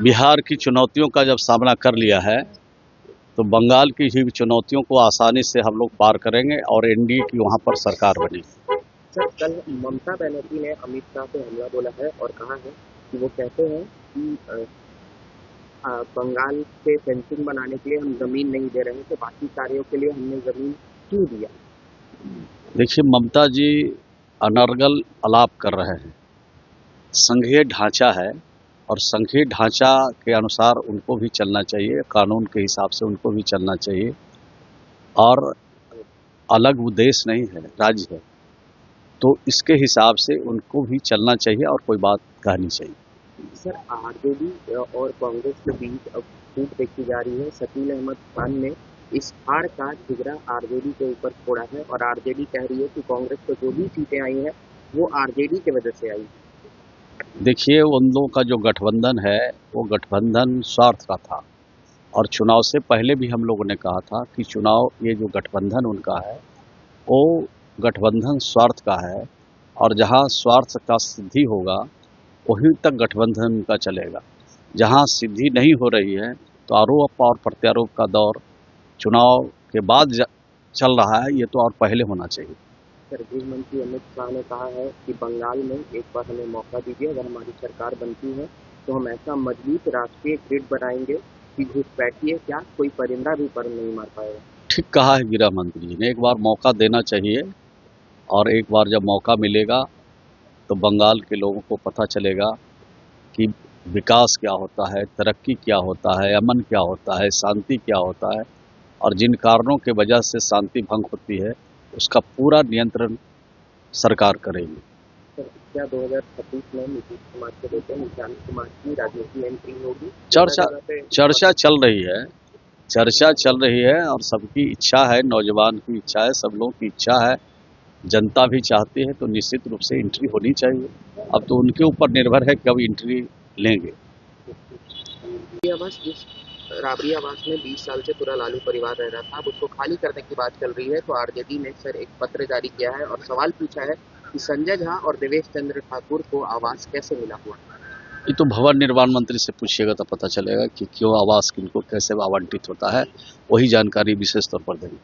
बिहार की चुनौतियों का जब सामना कर लिया है तो बंगाल की ही चुनौतियों को आसानी से हम लोग पार करेंगे और एनडीए की वहाँ पर सरकार बनेगी। सर, कल ममता बनर्जी ने अमित शाह पे हमला बोला है और कहा है कि वो कहते हैं कि बंगाल से फेंसिंग बनाने के लिए हम जमीन नहीं दे रहे हैं, तो बाकी कार्यों के लिए हमने जमीन क्यों दिया? देखिए, ममता जी अनर्गल अलाप कर रहे हैं। संघीय ढांचा है और संघीय ढांचा के अनुसार उनको भी चलना चाहिए, कानून के हिसाब से उनको भी चलना चाहिए और अलग वो देश नहीं है, राज्य है, तो इसके हिसाब से उनको भी चलना चाहिए और कोई बात कहनी चाहिए। सर, आरजेडी और कांग्रेस के बीच अब फूट देखी जा रही है। शकील अहमद खान ने इस हार का ठिकरा आरजेडी के ऊपर छोड़ा है और आरजेडी कह रही है कि कांग्रेस को जो भी सीटें आई हैं वो आरजेडी की वजह से आई। देखिए, उन लोगों का जो गठबंधन है वो गठबंधन स्वार्थ का था और चुनाव से पहले भी हम लोगों ने कहा था कि चुनाव ये जो गठबंधन उनका है वो गठबंधन स्वार्थ का है और जहाँ स्वार्थ का सिद्धि होगा वहीं तक गठबंधन का चलेगा। जहाँ सिद्धि नहीं हो रही है तो आरोप और प्रत्यारोप का दौर चुनाव के बाद चल रहा है, ये तो और पहले होना चाहिए। सर, गृह मंत्री अमित शाह ने कहा है कि बंगाल में एक बार हमें मौका दीजिए, अगर हमारी सरकार बनती है तो हम ऐसा मजबूत राष्ट्रीय ग्रिड बनाएंगे कि घुसपैठिए क्या कोई परिंदा भी पर नहीं मार पाएगा। ठीक कहा है गृह मंत्री जी ने, एक बार मौका देना चाहिए और एक बार जब मौका मिलेगा तो बंगाल के लोगों को पता चलेगा कि विकास क्या होता है, तरक्की क्या होता है, अमन क्या होता है, शांति क्या होता है और जिन कारणों के वजह से शांति भंग होती है उसका पूरा नियंत्रण सरकार करेगी। सर, क्या 2026 में नीतीश कुमार के बेटे निशांत कुमार की राजनीति एंट्री होगी? चर्चा जगह पे चर्चा चल रही है, चर्चा चल रही है और सबकी इच्छा है, नौजवान की इच्छा है, सब लोगों की इच्छा है, जनता भी चाहती है, तो निश्चित रूप से एंट्री होनी चाहिए। अब तो उनके ऊपर निर्भर है कब एंट्री लेंगे। जिस राबड़ी आवास में 20 साल से पूरा लालू परिवार रह रहा था, अब उसको खाली करने की बात चल रही है, तो आरजेडी ने सर एक पत्र जारी किया है और सवाल पूछा है कि संजय झा और देवेश चंद्र ठाकुर को आवास कैसे मिला हुआ? ये तो भवन निर्माण मंत्री से पूछिएगा तो पता चलेगा कि क्यों आवास किनको कैसे आवंटित होता है, वही जानकारी विशेष तौर पर देंगे।